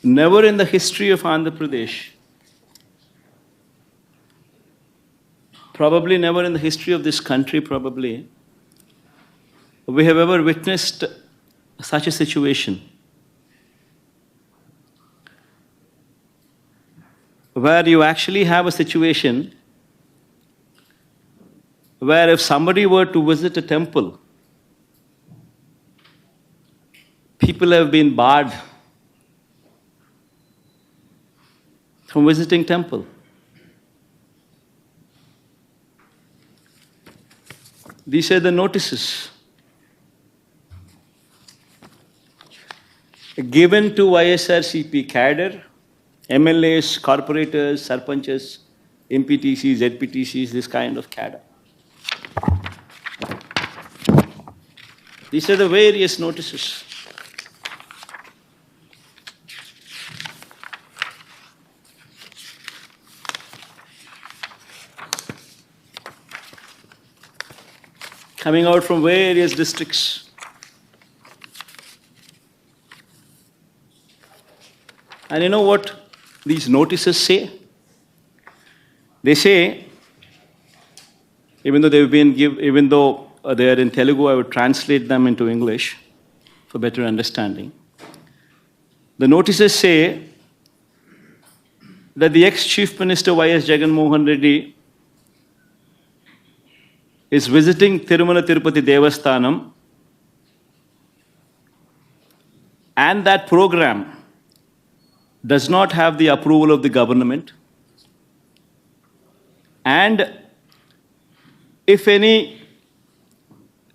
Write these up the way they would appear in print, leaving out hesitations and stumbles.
Never in the history of Andhra Pradesh, probably never in the history of this country, probably, we have ever witnessed such a situation where you actually have a situation where if somebody were to visit a temple, people have been barred from visiting temple. These are the notices given to Ysrcp cadre, MLAs, corporators, sarpanches, MPTCs, ZPTCs, this kind of cadre. These are the various notices. Coming out from various districts. And you know what these notices say? They say, even though they are in Telugu, I would translate them into English for better understanding. The notices say that the ex-Chief Minister Y.S. Jagan Mohan Reddy is visiting Tirumala Tirupati Devasthanam, and that program does not have the approval of the government, and if any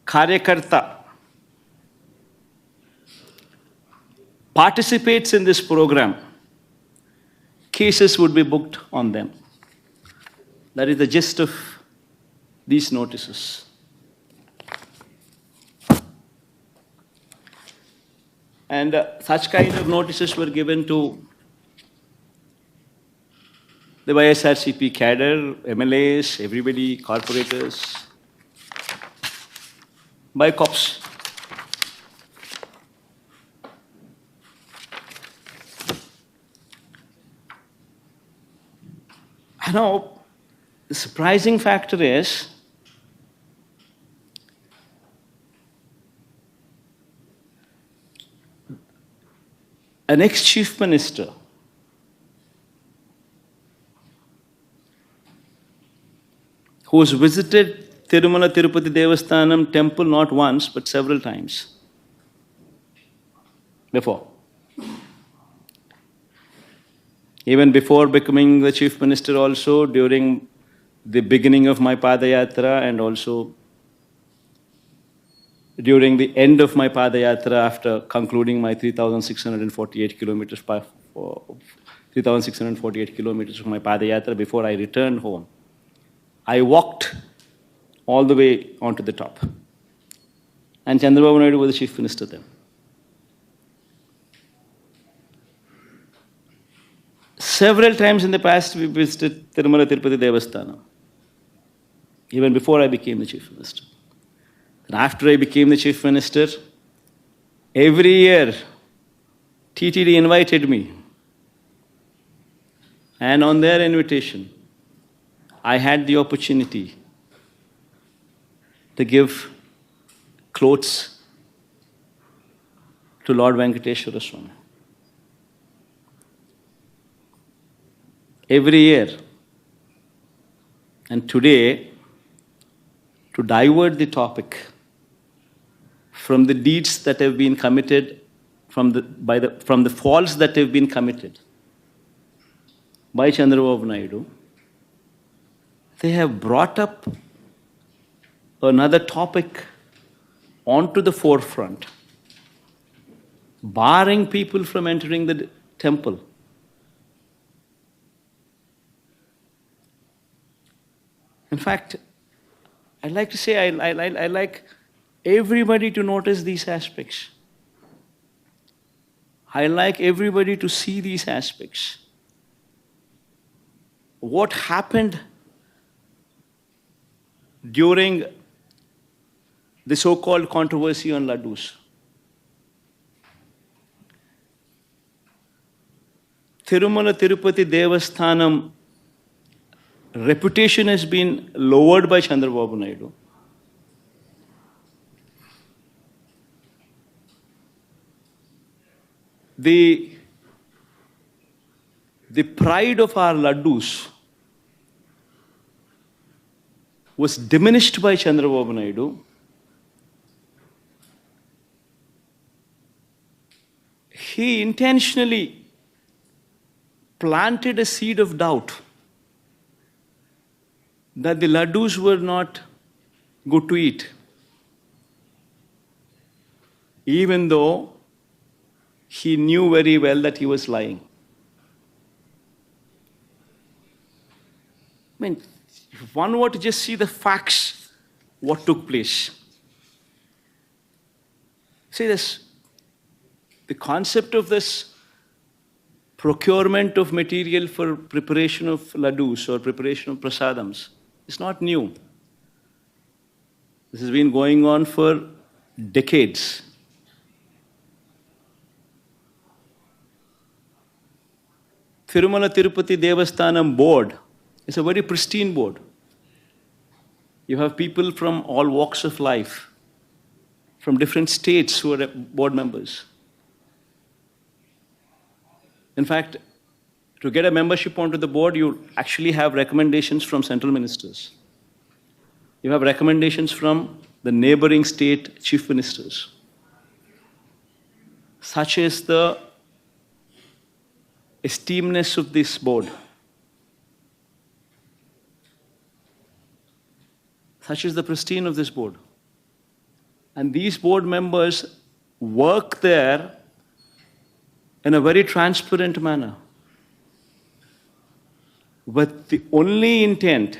Karyakarta participates in this program, cases would be booked on them. That is the gist of these notices. And such kind of notices were given to the Ysrcp cadre, MLAs, everybody, corporators, by cops. I know the surprising factor is an ex-chief minister who has visited Tirumala Tirupati Devasthanam temple not once but several times before. Even before becoming the chief minister also, during the beginning of my Padayatra and also during the end of my Padayatra after concluding my 3,648 kilometers of my Padayatra before I returned home, I walked all the way onto the top. And Chandrababu Naidu was the chief minister then. Several times in the past we visited Tirumala Tirupati Devasthanam, even before I became the chief minister. And after I became the chief minister, every year TTD invited me. And on their invitation, I had the opportunity to give clothes to Lord Venkateshwara Swami. Every year. And today, to divert the topic from the deeds that have been committed, from the faults that have been committed by Chandrababu Naidu, they have brought up another topic onto the forefront, barring people from entering the temple. In fact, I'd like to say I like everybody to notice these aspects. I like everybody to see these aspects. What happened during the so-called controversy on laddus? Tirumala Tirupati Devasthanam reputation has been lowered by Chandrababu Naidu. The pride of our laddus was diminished by Chandrababu Naidu. He intentionally planted a seed of doubt that the laddus were not good to eat, even though he knew very well that he was lying. I mean, if one were to just see the facts, what took place. See this, the concept of this procurement of material for preparation of laddus or preparation of prasadams is not new. This has been going on for decades. Tirumala Tirupati Devasthanam board is a very pristine board. You have people from all walks of life, from different states who are board members. In fact, to get a membership onto the board, you actually have recommendations from central ministers. You have recommendations from the neighboring state chief ministers. Such is the esteemness of this board. Such is the pristine of this board. And these board members work there in a very transparent manner, with the only intent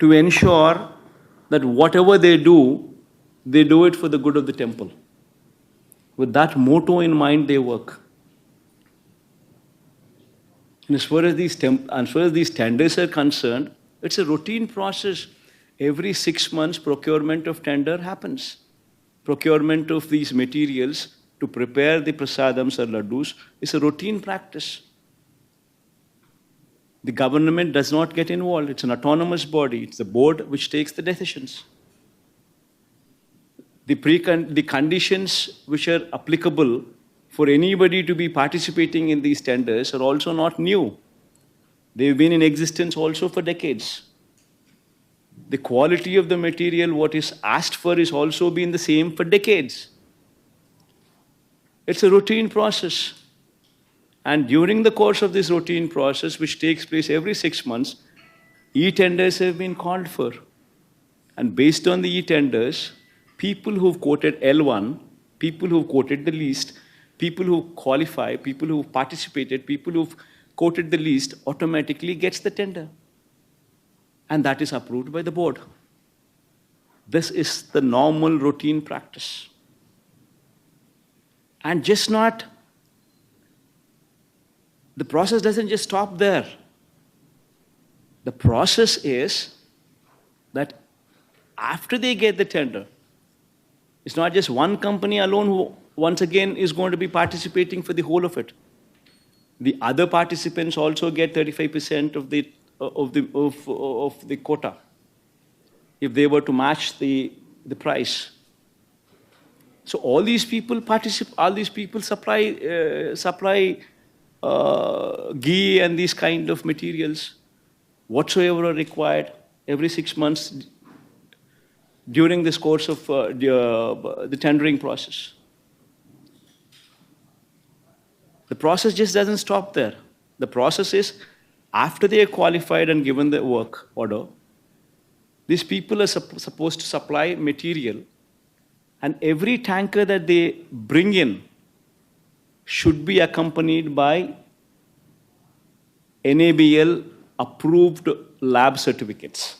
to ensure that whatever they do it for the good of the temple. With that motto in mind, they work. And as far as these tenders are concerned, it's a routine process. Every 6 months, procurement of tender happens. Procurement of these materials to prepare the prasadams or laddus is a routine practice. The government does not get involved. It's an autonomous body. It's the board which takes the decisions. The conditions which are applicable for anybody to be participating in these tenders are also not new. They've been in existence also for decades. The quality of the material, what is asked for, is also been the same for decades. It's a routine process. And during the course of this routine process, which takes place every 6 months, e-tenders have been called for. And based on the e-tenders, people who've quoted L1, people who've quoted the least, people who qualify, people who've participated, people who've quoted the least, automatically gets the tender. And that is approved by the board. This is the normal routine practice. And just not, the process doesn't just stop there. The process is that after they get the tender, it's not just one company alone who once again is going to be participating for the whole of it. The other participants also get 35% of the quota if they were to match the price. So all these people supply ghee and these kind of materials whatsoever are required every 6 months during this course of the tendering process. The process just doesn't stop there. The process is, after they are qualified and given the work order, these people are supposed to supply material, and every tanker that they bring in should be accompanied by NABL approved lab certificates,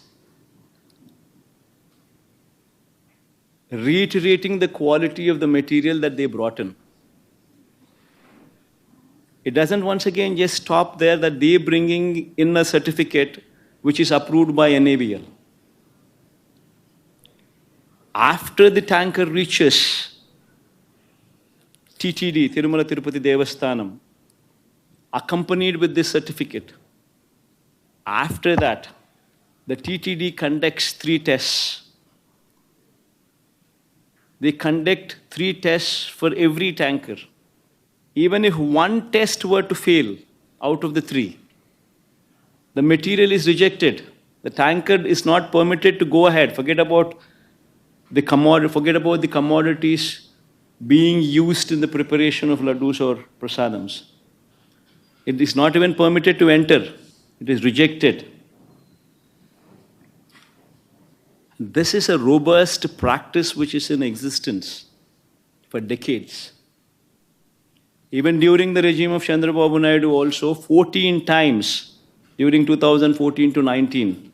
reiterating the quality of the material that they brought in. It doesn't once again just stop there that they bringing in a certificate which is approved by NABL. After the tanker reaches TTD, Tirumala Tirupati Devasthanam, accompanied with this certificate. After that, the TTD conducts 3 tests. They conduct 3 tests for every tanker. Even if one test were to fail out of the 3, the material is rejected. The tanker is not permitted to go ahead. Forget about the commodities being used in the preparation of laddus or prasadams. It is not even permitted to enter. It is rejected. This is a robust practice which is in existence for decades. Even during the regime of Chandrababu Naidu also, 14 times during 2014 to 19,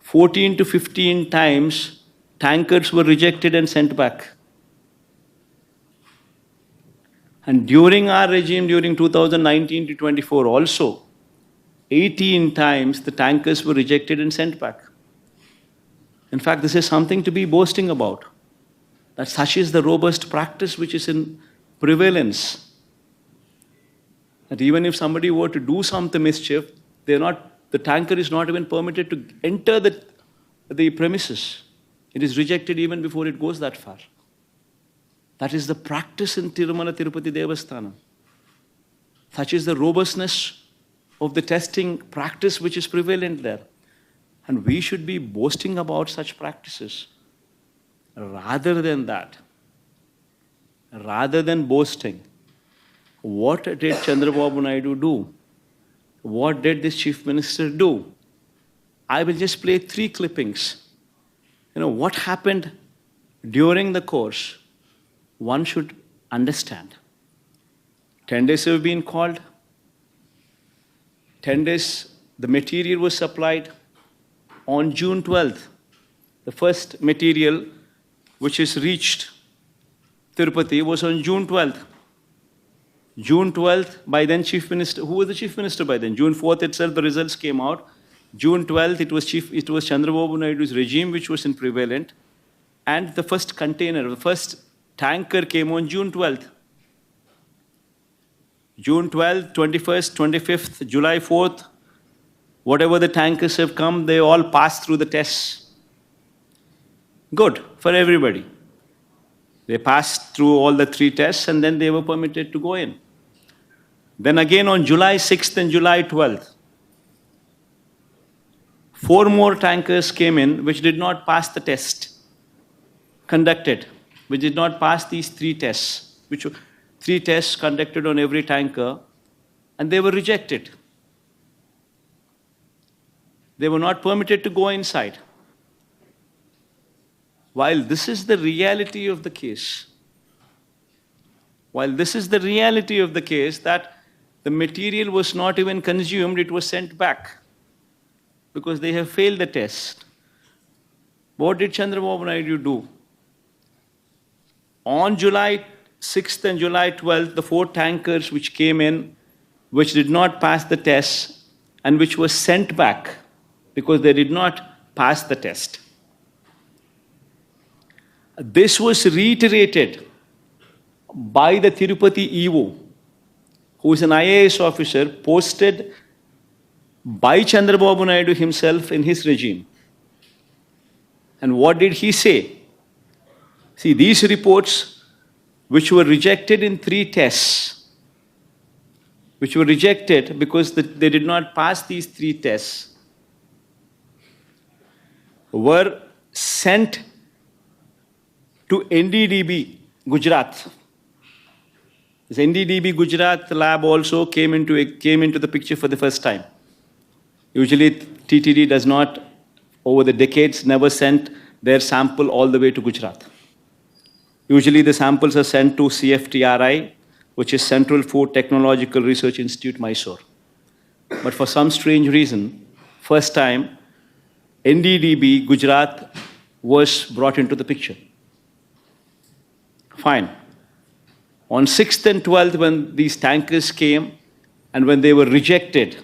14 to 15 times tankers were rejected and sent back. And during our regime, during 2019 to 24 also, 18 times the tankers were rejected and sent back. In fact, this is something to be boasting about. That such is the robust practice which is in prevalence. That even if somebody were to do some mischief, the tanker is not even permitted to enter the premises. It is rejected even before it goes that far. That is the practice in Tirumala Tirupati Devasthanam. Such is the robustness of the testing practice which is prevalent there. And we should be boasting about such practices. Rather than that, rather than boasting, what did Chandrababu Naidu do? What did this Chief Minister do? I will just play 3 clippings. What happened during the course, one should understand. 10 days have been called. 10 days, the material was supplied. On June 12th, the first material which is reached Tirupati was on June 12th. June 12th, by then Chief Minister, who was the Chief Minister by then? June 4th itself, the results came out. June 12th, it was Chandrababu Naidu's regime which was in prevalent. And the first container, the first tanker came on June 12th. June 12th, 21st, 25th, July 4th, whatever the tankers have come, they all passed through the tests. Good for everybody. They passed through all the 3 tests and then they were permitted to go in. Then again on July 6th and July 12th, 4 more tankers came in which did not pass the test conducted, which did not pass these 3 tests, which were 3 tests conducted on every tanker, and they were rejected. They were not permitted to go inside. While this is the reality of the case, that the material was not even consumed, it was sent back because they have failed the test. What did Chandrababu Naidu do? On July 6th and July 12th, the 4 tankers which came in, which did not pass the test and which were sent back because they did not pass the test. This was reiterated by the Tirupati EO, who is an IAS officer posted by Chandrababu Naidu himself in his regime. And what did he say? See, these reports, which were rejected in 3 tests, which were rejected because they did not pass these 3 tests, were sent to NDDB, Gujarat. This NDDB Gujarat lab also came into the picture for the first time. Usually TTD does not, over the decades, never sent their sample all the way to Gujarat. Usually the samples are sent to CFTRI, which is Central Food Technological Research Institute, Mysore. But for some strange reason, first time, NDDB Gujarat was brought into the picture. Fine. On 6th and 12th, when these tankers came and when they were rejected,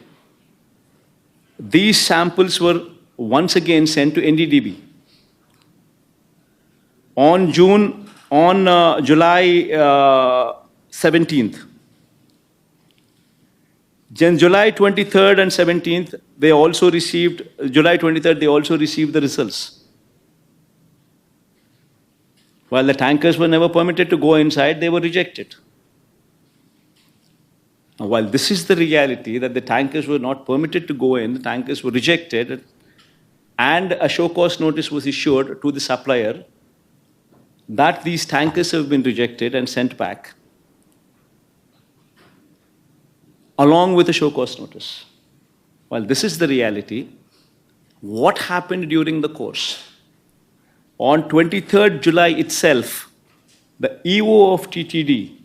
these samples were once again sent to NDDB. On July 17th, Then July 23rd and 17th, they also received, July 23rd, they also received the results. While the tankers were never permitted to go inside, they were rejected. Now, while this is the reality, that the tankers were not permitted to go in, the tankers were rejected, and a show cause notice was issued to the supplier that these tankers have been rejected and sent back, along with a show cause notice. While this is the reality, what happened during the course? On 23rd July itself, the EO of TTD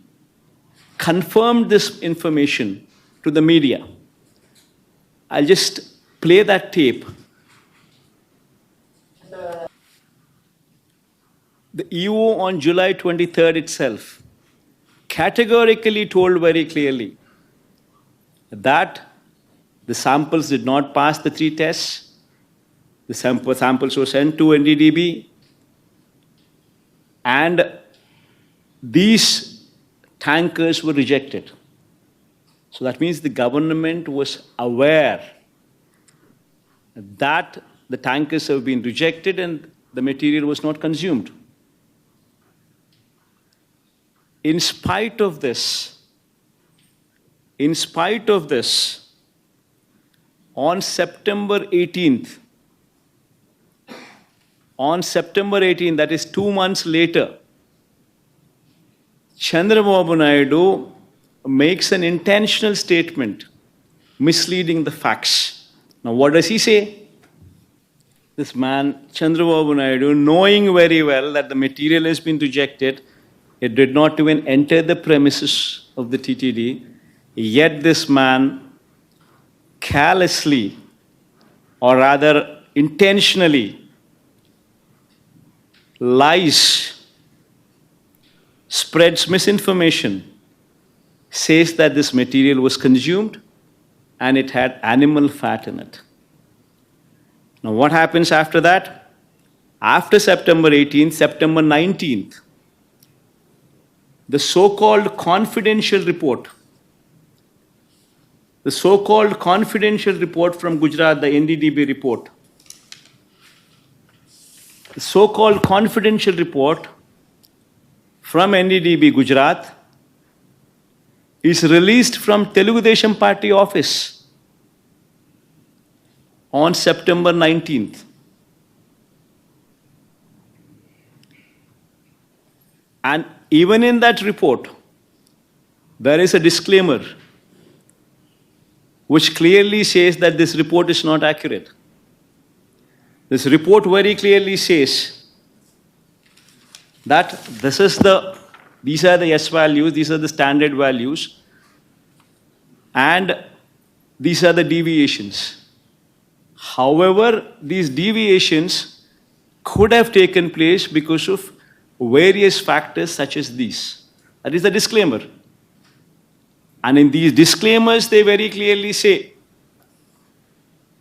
confirmed this information to the media. I'll just play that tape. The EO on July 23rd itself categorically told very clearly that the samples did not pass the 3 tests. The samples were sent to NDDB, and these tankers were rejected. So that means the government was aware that the tankers have been rejected and the material was not consumed. In spite of this, on September 18th, that is 2 months later, Chandrababu Naidu makes an intentional statement misleading the facts. Now, what does he say? This man, Chandrababu Naidu, knowing very well that the material has been rejected, it did not even enter the premises of the TTD, yet this man carelessly, or rather intentionally, lies, spreads misinformation, says that this material was consumed and it had animal fat in it. Now, what happens after that? After September 18th, September 19th, the so-called confidential report from Gujarat, the NDDB report, the so-called confidential report from NDDB Gujarat is released from Telugu Desam Party office on September 19th. And even in that report, there is a disclaimer which clearly says that this report is not accurate. This report very clearly says that these are the S values, these are the standard values, and these are the deviations. However, these deviations could have taken place because of various factors such as these. That is the disclaimer. And in these disclaimers, they very clearly say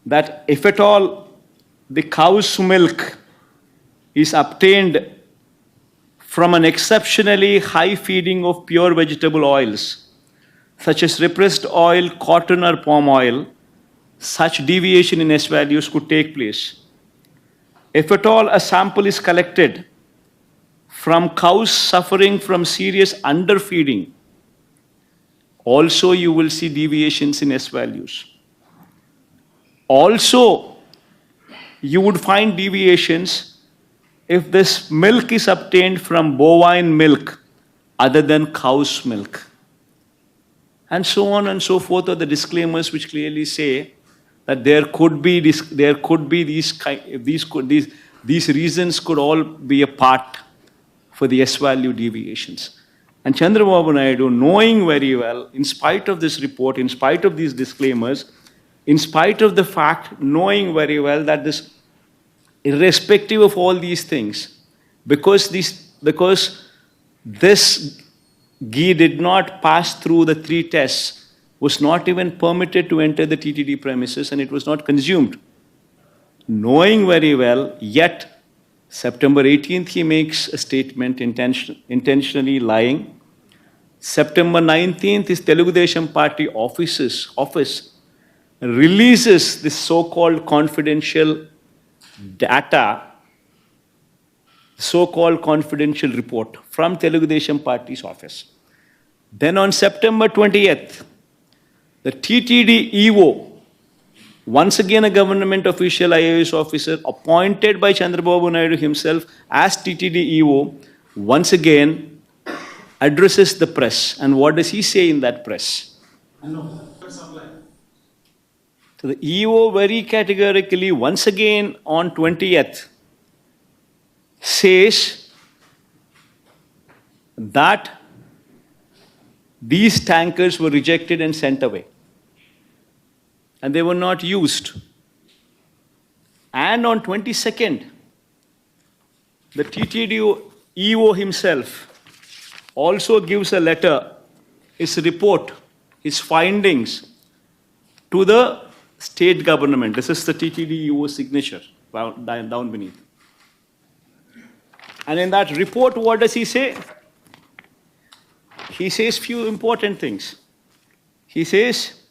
that if at all the cow's milk is obtained from an exceptionally high feeding of pure vegetable oils, such as repressed oil, cotton or palm oil, such deviation in S values could take place. If at all a sample is collected from cows suffering from serious underfeeding, also you will see deviations in S values. Also, you would find deviations if this milk is obtained from bovine milk other than cow's milk. And so on and so forth are the disclaimers which clearly say that these reasons could all be a part for the S value deviations. And Chandrababu Naidu, knowing very well, in spite of this report, in spite of these disclaimers, in spite of the fact, knowing very well that this, irrespective of all these things, because this ghee did not pass through the 3 tests, was not even permitted to enter the TTD premises, and it was not consumed. Knowing very well, yet September 18th he makes a statement intentionally lying, September 19th, his Telugu Desam Party office releases this so-called confidential data, so-called confidential report from Telugu Desam Party's office. Then on September 20th, the TTD EO, once again a government official IAS officer appointed by Chandrababu Naidu himself as TTD EO, once again addresses the press. And what does he say in that press? So the EO very categorically, once again on 20th, says that these tankers were rejected and sent away. And they were not used. And on 22nd, the TTD EO himself also gives a letter, his report, his findings to the state government. This is the TTD EO signature down beneath. And in that report, what does he say? He says few important things. He says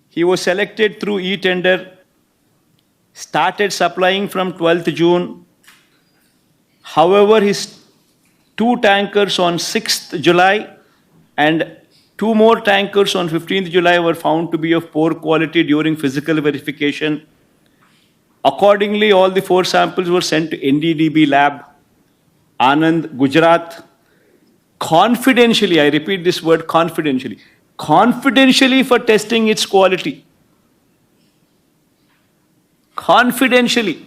he was selected through e-tender, started supplying from 12th June. However, his 2 tankers on 6th July and 2 more tankers on 15th July were found to be of poor quality during physical verification. Accordingly, all the 4 samples were sent to NDDB lab, Anand, Gujarat, confidentially, I repeat this word confidentially for testing its quality. Confidentially.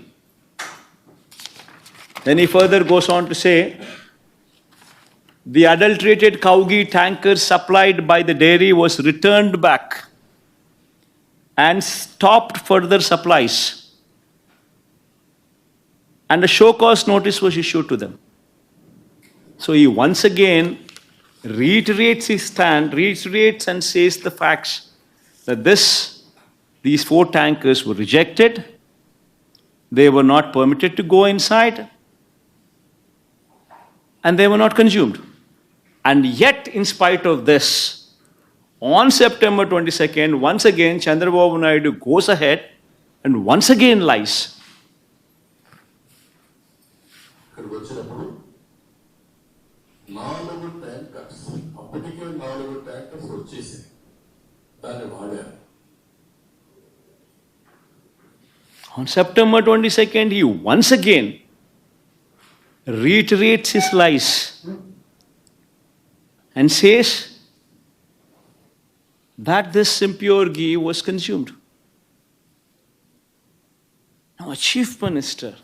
Then he further goes on to say, the adulterated cow ghee tanker supplied by the dairy was returned back and stopped further supplies. And a show cause notice was issued to them. So he once again reiterates his stand, reiterates and says the facts that these 4 tankers were rejected, they were not permitted to go inside, and they were not consumed. And yet, in spite of this, on September 22nd, once again, Chandrababu Naidu goes ahead and once again lies. On September 22nd, he once again reiterates his lies and says that this impure ghee was consumed. Now, a chief minister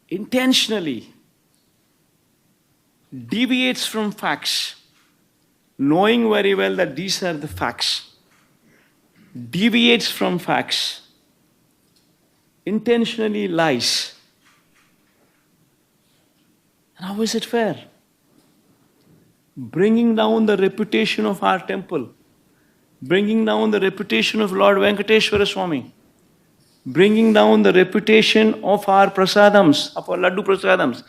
intentionally deviates from facts, knowing very well that these are the facts, deviates from facts, intentionally lies. And how is it fair? Bringing down the reputation of our temple, bringing down the reputation of Lord Venkateshwara Swami, bringing down the reputation of our prasadams, of our laddu prasadams.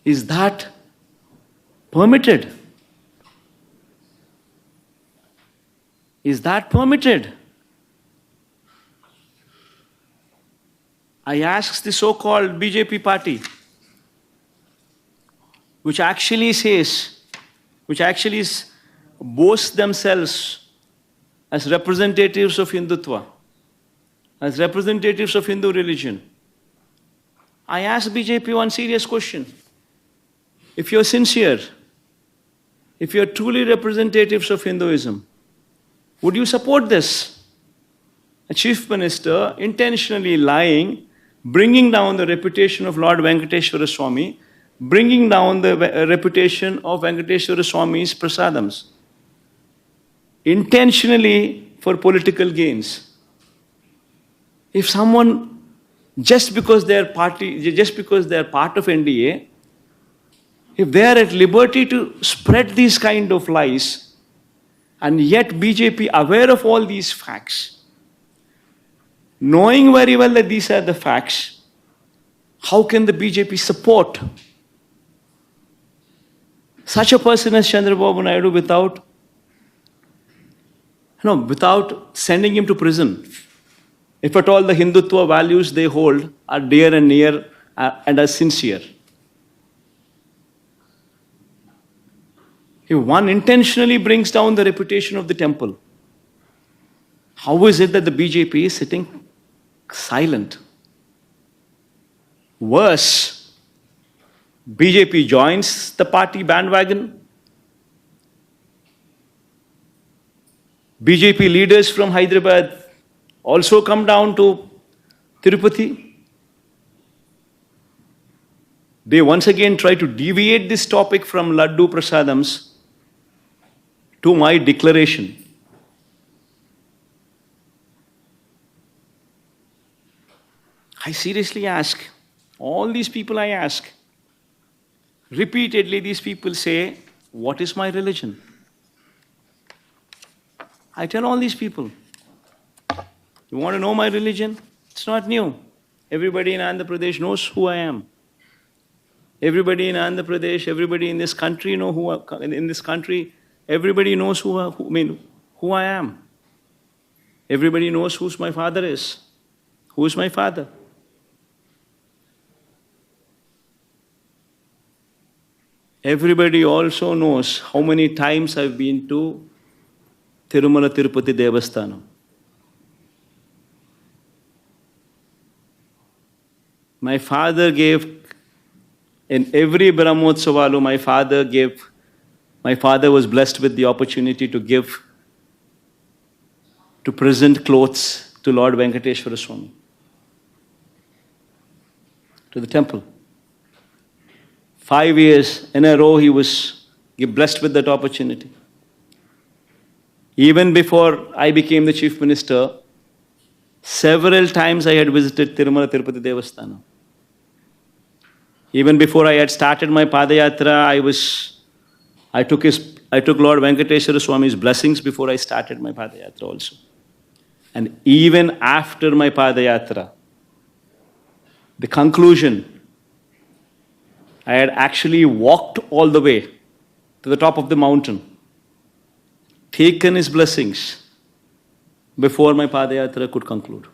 Is that permitted? Is that permitted? I ask the so-called BJP party, which actually boasts themselves as representatives of Hindutva, as representatives of Hindu religion. I ask BJP one serious question. If you're sincere, if you're truly representatives of Hinduism, would you support this? A chief minister intentionally lying, bringing down the reputation of Lord Venkateshwara Swami, bringing down the reputation of Venkateshwara Swami's prasadams, intentionally for political gains. If someone, just because they are part of NDA, if they are at liberty to spread these kind of lies, and yet BJP, aware of all these facts, knowing very well that these are the facts, how can the BJP support Such a person as Chandrababu Naidu without sending him to prison, if at all the Hindutva values they hold are dear and near and are sincere. If one intentionally brings down the reputation of the temple, how is it that the BJP is sitting silent? Worse, BJP joins the party bandwagon. BJP leaders from Hyderabad also come down to Tirupati. They once again try to deviate this topic from Laddu Prasadams to my declaration. I seriously ask, all these people I ask, repeatedly these people say, what is my religion? I tell all these people, you want to know my religion? It's not new. Everybody in Andhra Pradesh knows who I am. Everybody in Andhra Pradesh, everybody in this country everybody knows who I am. Everybody knows who my father is. Who is my father? Everybody also knows how many times I've been to Tirumala Tirupati Devasthanam. My father gave, in every Brahmotsavalu, my father was blessed with the opportunity to present clothes to Lord Venkateshwara Swami, to the temple. 5 years in a row he was blessed with that opportunity. Even before I became the chief minister, several times I had visited Tirumala Tirupati Devasthanam. Even before I had started my Padayatra, I took Lord Venkateshwara Swami's blessings before I started my Padayatra also. And even after my Padayatra, the conclusion, I had actually walked all the way to the top of the mountain, taken his blessings before my Padayatra could conclude.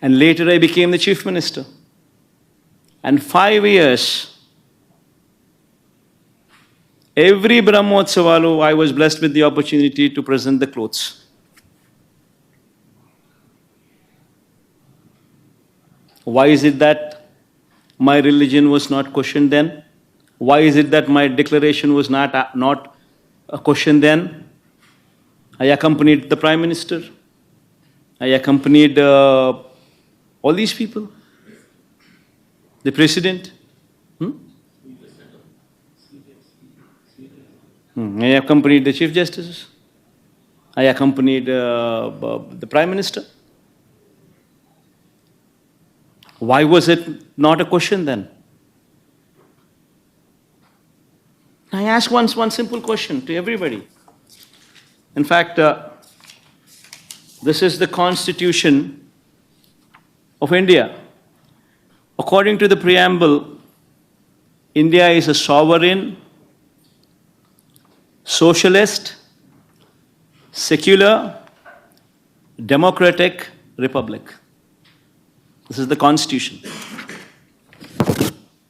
And later I became the chief minister. And 5 years, every Brahmotsavalu, I was blessed with the opportunity to present the clothes. Why is it that my religion was not questioned then? Why is it that my declaration was not a question then? I accompanied the Prime Minister. I accompanied all these people. The President. I accompanied the Chief Justices. I accompanied the Prime Minister. Why was it not a question then? I ask one simple question to everybody. In fact, this is the Constitution of India. According to the preamble, India is a sovereign, socialist, secular, democratic republic. This is the Constitution.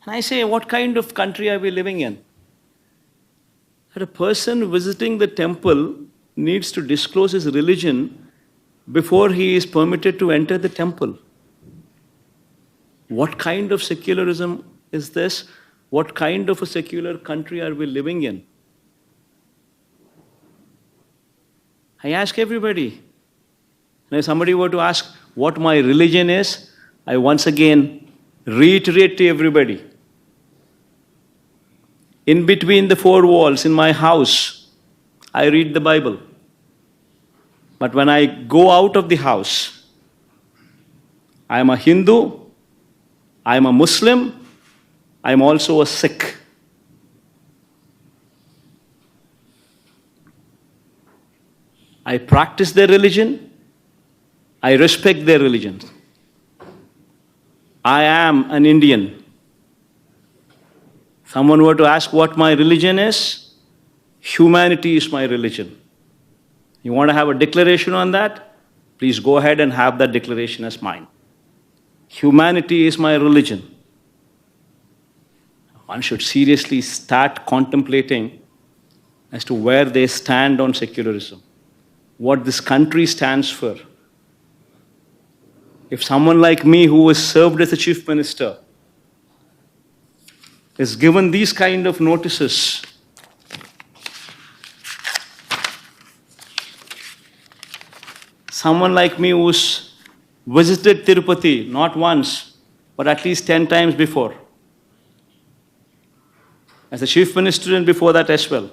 And I say, what kind of country are we living in? That a person visiting the temple needs to disclose his religion before he is permitted to enter the temple. What kind of secularism is this? What kind of a secular country are we living in? I ask everybody. And if somebody were to ask what my religion is, I once again reiterate to everybody. In between the four walls in my house, I read the Bible. But when I go out of the house, I am a Hindu, I am a Muslim, I am also a Sikh. I practice their religion, I respect their religion. I am an Indian. Someone were to ask what my religion is, humanity is my religion. You want to have a declaration on that? Please go ahead and have that declaration as mine. Humanity is my religion. One should seriously start contemplating as to where they stand on secularism, what this country stands for. If someone like me, who was served as a chief minister, is given these kind of notices, someone like me who's visited Tirupati not once, but at least 10 times before, as a chief minister and before that as well,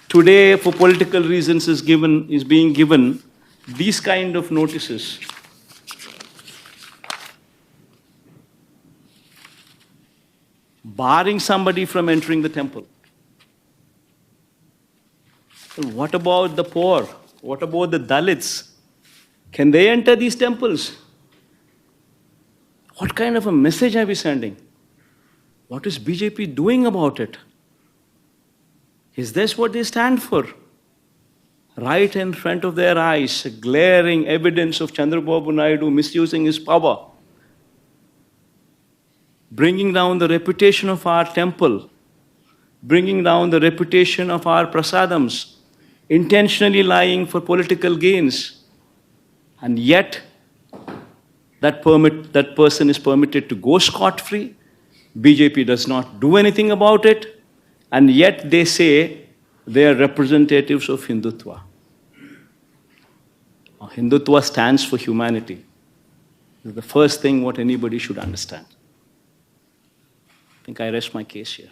today, for political reasons, is being given these kind of notices. Barring somebody from entering the temple. Well, what about the poor? What about the Dalits? Can they enter these temples? What kind of a message are we sending? What is BJP doing about it? Is this what they stand for? Right in front of their eyes, glaring evidence of Chandrababu Naidu misusing his power, bringing down the reputation of our temple, bringing down the reputation of our prasadams, intentionally lying for political gains, and yet that person is permitted to go scot-free. BJP does not do anything about it, and yet they say they are representatives of Hindutva. Hindutva stands for humanity. This is the first thing what anybody should understand. I think I rest my case here.